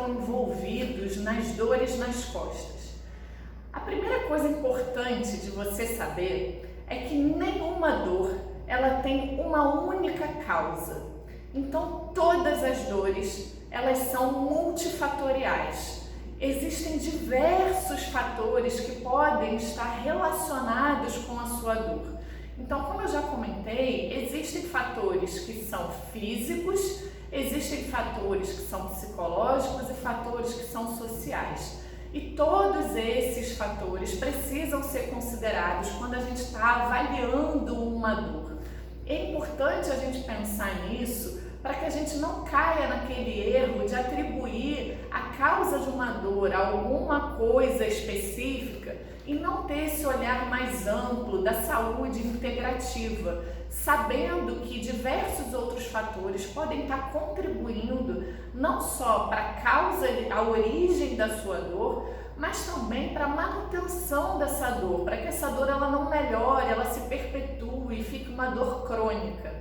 estão envolvidos nas dores nas costas? A primeira coisa importante de você saber é que nenhuma dor ela tem uma única causa. Então todas as dores elas são multifatoriais. Existem diversos fatores que podem estar relacionados com a sua dor. Então, como eu já comentei, existem fatores que são físicos, existem fatores que são psicológicos e fatores que são sociais. E todos esses fatores precisam ser considerados quando a gente está avaliando uma dor. É importante a gente pensar nisso para que a gente não caia naquele erro de atribuir a causa de uma dor a alguma coisa específica e não ter esse olhar mais amplo da saúde integrativa, sabendo que diversos outros fatores podem estar contribuindo não só para a causa, a origem da sua dor, mas também para a manutenção dessa dor, para que essa dor ela não melhore, ela se perpetue e fique uma dor crônica.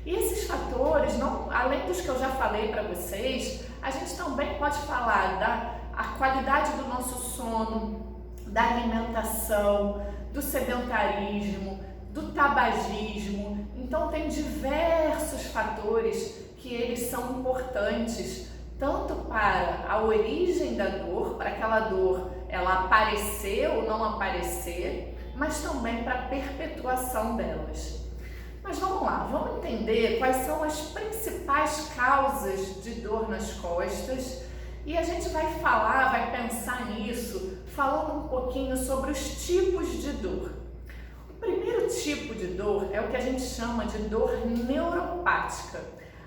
E esses fatores, além dos que eu já falei para vocês, a gente também pode falar da qualidade do nosso sono, da alimentação, do sedentarismo, do tabagismo. Então tem diversos fatores que eles são importantes tanto para a origem da dor, para aquela dor ela aparecer ou não aparecer, mas também para a perpetuação delas. Mas vamos lá, vamos entender quais são as principais causas de dor nas costas e a gente vai pensar nisso, falando um pouquinho sobre os tipos de dor. O primeiro tipo de dor é o que a gente chama de dor neuropática.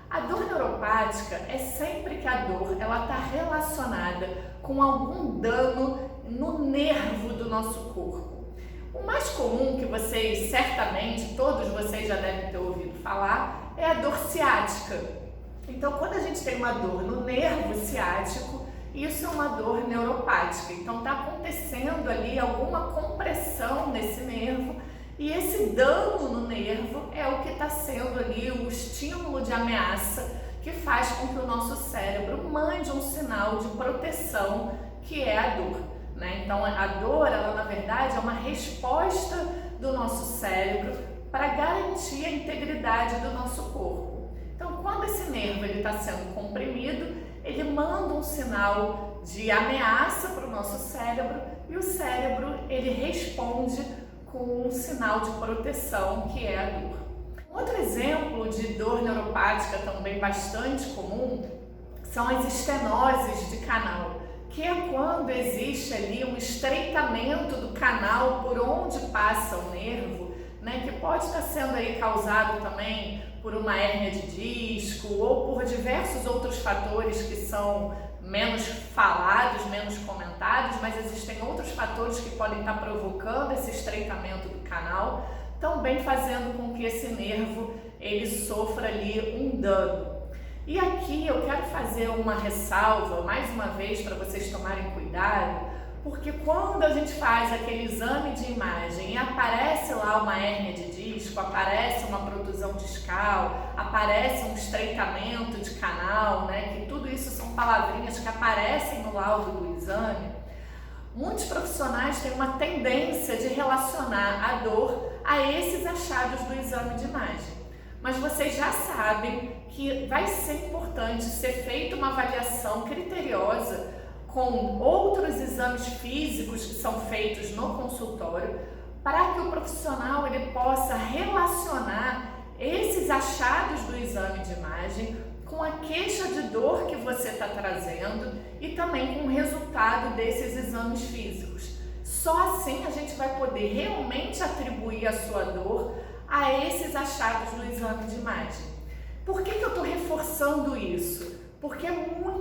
A dor neuropática é sempre que a dor ela está relacionada com algum dano no nervo do nosso corpo. O mais comum que vocês, certamente, todos vocês já devem ter ouvido falar, é a dor ciática. Então, quando a gente tem uma dor no nervo ciático, isso é uma dor neuropática. Então, está acontecendo ali alguma compressão nesse nervo e esse dano no nervo é o que está sendo ali o estímulo de ameaça que faz com que o nosso cérebro mande um sinal de proteção, que é a dor. Então a dor, ela na verdade é uma resposta do nosso cérebro para garantir a integridade do nosso corpo. Então quando esse nervo está sendo comprimido, ele manda um sinal de ameaça para o nosso cérebro e o cérebro ele responde com um sinal de proteção, que é a dor. Outro exemplo de dor neuropática também bastante comum são as estenoses de canal, que é quando existe ali um estreitamento do canal por onde passa o nervo, que pode estar sendo aí causado também por uma hérnia de disco ou por diversos outros fatores que são menos falados, menos comentados, mas existem outros fatores que podem estar provocando esse estreitamento do canal, também fazendo com que esse nervo ele sofra ali um dano. E aqui eu quero fazer uma ressalva, mais uma vez, para vocês tomarem cuidado, porque quando a gente faz aquele exame de imagem e aparece lá uma hérnia de disco, aparece uma protusão discal, aparece um estreitamento de canal, que tudo isso são palavrinhas que aparecem no laudo do exame, muitos profissionais têm uma tendência de relacionar a dor a esses achados do exame de imagem. Mas vocês já sabem que vai ser importante ser feita uma avaliação criteriosa com outros exames físicos que são feitos no consultório para que o profissional ele possa relacionar esses achados do exame de imagem com a queixa de dor que você está trazendo e também com o resultado desses exames físicos. Só assim a gente vai poder realmente atribuir a sua dor a esses achados do exame de imagem. Por que eu estou reforçando isso? Porque é muito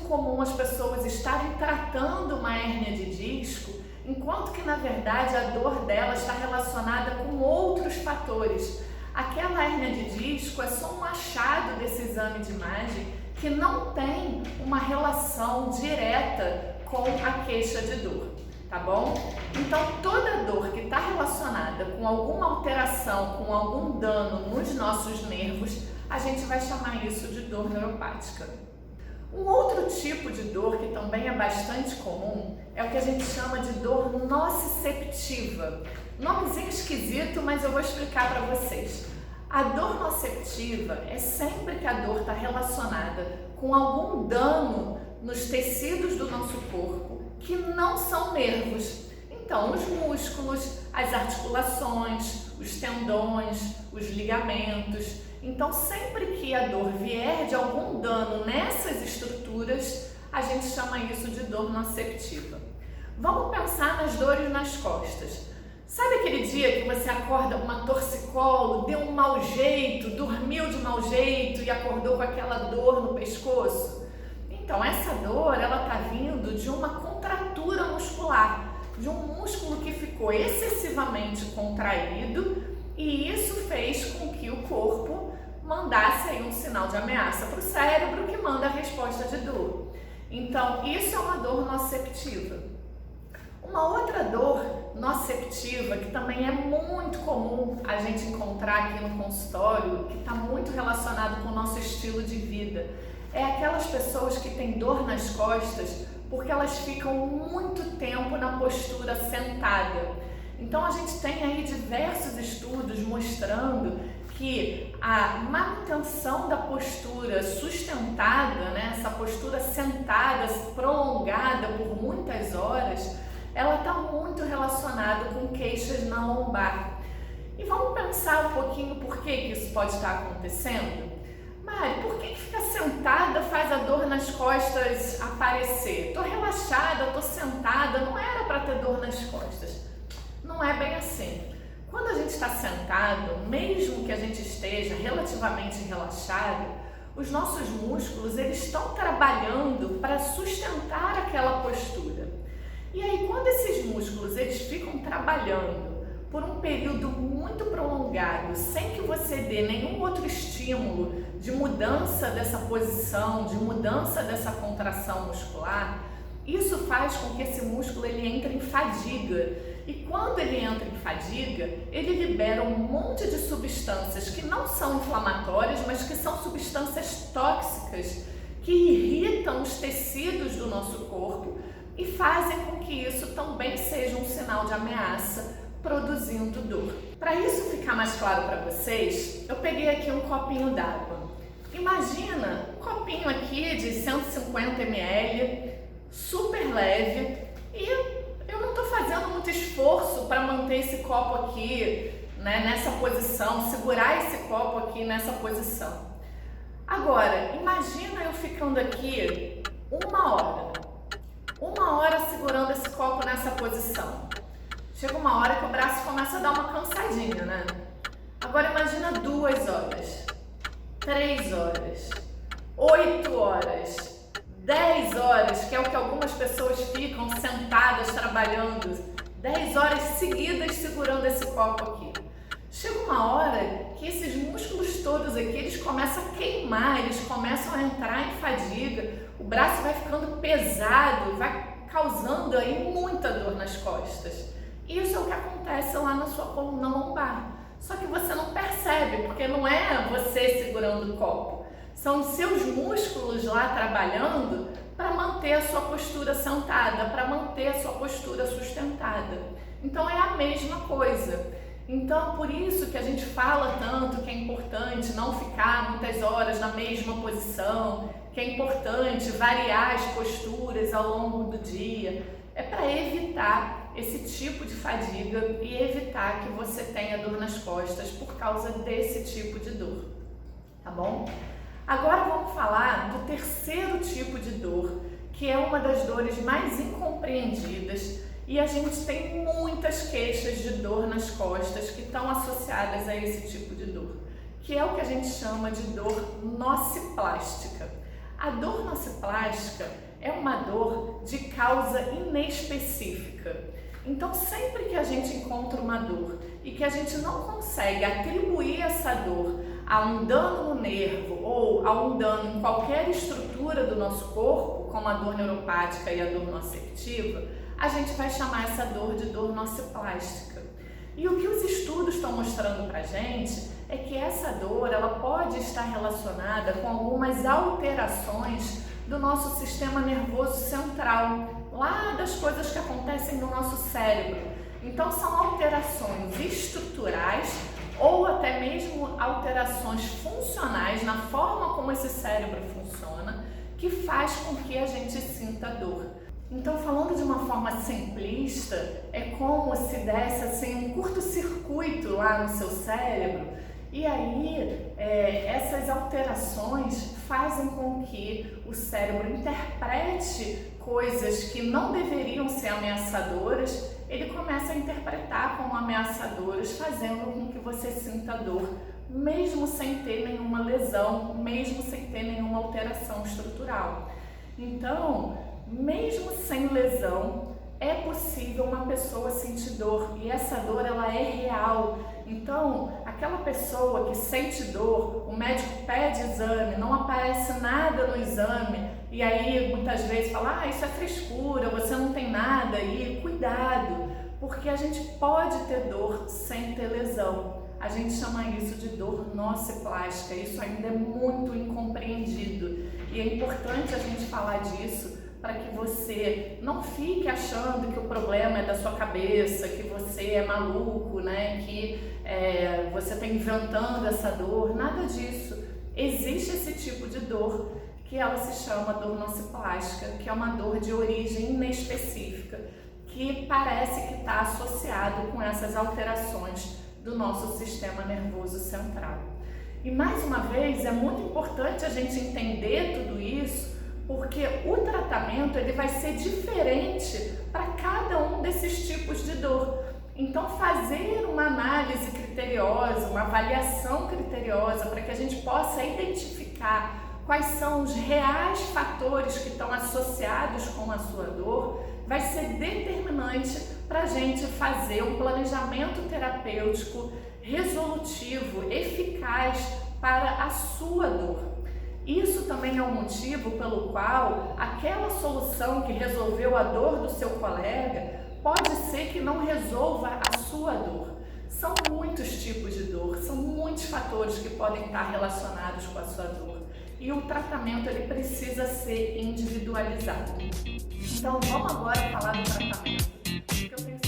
comum as pessoas estarem tratando uma hérnia de disco, enquanto que na verdade a dor dela está relacionada com outros fatores. Aquela hérnia de disco é só um achado desse exame de imagem que não tem uma relação direta com a queixa de dor. Tá bom? Então toda dor que está relacionada com alguma alteração, com algum dano nos nossos nervos, a gente vai chamar isso de dor neuropática. Um outro tipo de dor que também é bastante comum é o que a gente chama de dor nociceptiva. Nomezinho esquisito, mas eu vou explicar para vocês. A dor nociceptiva é sempre que a dor está relacionada com algum dano nos tecidos do nosso corpo que não são nervos. Então, os músculos, as articulações, os tendões, os ligamentos. Então, sempre que a dor vier de algum dano nessas estruturas, a gente chama isso de dor nociceptiva. Vamos pensar nas dores nas costas. Sabe aquele dia que você acorda com uma torcicolo, deu um mau jeito, dormiu de mau jeito e acordou com aquela dor no pescoço? Então, essa dor, ela está vindo de uma contratura muscular, de um músculo que ficou excessivamente contraído, e isso fez com que o corpo mandasse aí um sinal de ameaça para o cérebro, que manda a resposta de dor. Então, isso é uma dor nociceptiva. Uma outra dor nociceptiva, que também é muito comum a gente encontrar aqui no consultório, que está muito relacionado com o nosso estilo de vida, é aquelas pessoas que têm dor nas costas porque elas ficam muito tempo na postura sentada. Então a gente tem aí diversos estudos mostrando que a manutenção da postura sustentada, essa postura sentada, prolongada por muitas horas, ela está muito relacionada com queixas na lombar. E vamos pensar um pouquinho por que isso pode estar acontecendo? Mari, por que ficar sentada faz a dor nas costas aparecer? Estou relaxada, estou sentada, não era para ter dor nas costas. Não é bem assim. Quando a gente está sentado, mesmo que a gente esteja relativamente relaxado, os nossos músculos eles estão trabalhando para sustentar aquela postura. E aí, quando esses músculos eles ficam trabalhando por um período muito prolongado, sem que você dê nenhum outro estímulo de mudança dessa posição, de mudança dessa contração muscular, isso faz com que esse músculo ele entre em fadiga. E quando ele entra em fadiga, ele libera um monte de substâncias que não são inflamatórias, mas que são substâncias tóxicas que irritam os tecidos do nosso corpo e fazem com que isso também seja um sinal de ameaça, produzindo dor. Para isso ficar mais claro para vocês, eu peguei aqui um copinho d'água. Imagina um copinho aqui de 150 ml, super leve, e eu não estou fazendo muito esforço para manter esse copo aqui, nessa posição, segurar esse copo aqui nessa posição. Agora, imagina eu ficando aqui uma hora segurando esse copo nessa posição. Chega uma hora que o braço começa a dar uma cansadinha, né? Agora imagina 2 horas, 3 horas, 8 horas, 10 horas, que é o que algumas pessoas ficam sentadas trabalhando, 10 horas seguidas segurando esse copo aqui. Chega uma hora que esses músculos todos aqui, eles começam a queimar, eles começam a entrar em fadiga, o braço vai ficando pesado, vai causando aí muita dor nas costas. Isso é o que acontece lá na sua coluna lombar. Só que você não percebe, porque não é você segurando o copo. São os seus músculos lá trabalhando para manter a sua postura sentada, para manter a sua postura sustentada. Então é a mesma coisa. Então por isso que a gente fala tanto que é importante não ficar muitas horas na mesma posição, que é importante variar as posturas ao longo do dia. É para evitar esse tipo de fadiga e evitar que você tenha dor nas costas por causa desse tipo de dor, tá bom? Agora vamos falar do terceiro tipo de dor, que é uma das dores mais incompreendidas, e a gente tem muitas queixas de dor nas costas que estão associadas a esse tipo de dor, que é o que a gente chama de dor nociplástica. A dor nociplástica é uma dor de causa inespecífica. Então, sempre que a gente encontra uma dor e que a gente não consegue atribuir essa dor a um dano no nervo ou a um dano em qualquer estrutura do nosso corpo, como a dor neuropática e a dor nociceptiva, a gente vai chamar essa dor de dor nociplástica. E o que os estudos estão mostrando pra gente é que essa dor ela pode estar relacionada com algumas alterações do nosso sistema nervoso central, lá das coisas que acontecem no nosso cérebro. Então são alterações estruturais ou até mesmo alterações funcionais na forma como esse cérebro funciona, que faz com que a gente sinta dor. Então, falando de uma forma simplista, é como se desse assim, um curto-circuito lá no seu cérebro, e aí essas alterações fazem com que o cérebro interprete coisas que não deveriam ser ameaçadoras, ele começa a interpretar como ameaçadoras, fazendo com que você sinta dor, mesmo sem ter nenhuma lesão, mesmo sem ter nenhuma alteração estrutural. Então, mesmo sem lesão, é possível uma pessoa sentir dor, e essa dor ela é real. Então, aquela pessoa que sente dor, o médico pede exame, não aparece nada no exame, e aí muitas vezes fala, isso é frescura, você não tem nada, e cuidado, porque a gente pode ter dor sem ter lesão. A gente chama isso de dor nociplástica, isso ainda é muito incompreendido, e é importante a gente falar disso, para que você não fique achando que o problema é da sua cabeça, que você é maluco, né? Que você está inventando essa dor, nada disso. Existe esse tipo de dor que ela se chama dor nociplástica, que é uma dor de origem inespecífica, que parece que está associado com essas alterações do nosso sistema nervoso central. E mais uma vez, é muito importante a gente entender tudo isso, porque o tratamento ele vai ser diferente para cada um desses tipos de dor. Então, fazer uma análise criteriosa, uma avaliação criteriosa, para que a gente possa identificar quais são os reais fatores que estão associados com a sua dor, vai ser determinante para a gente fazer um planejamento terapêutico resolutivo, eficaz para a sua dor. Isso também é um motivo pelo qual aquela solução que resolveu a dor do seu colega pode ser que não resolva a sua dor. São muitos tipos de dor, são muitos fatores que podem estar relacionados com a sua dor. E o tratamento ele precisa ser individualizado. Então vamos agora falar do tratamento, que eu tenho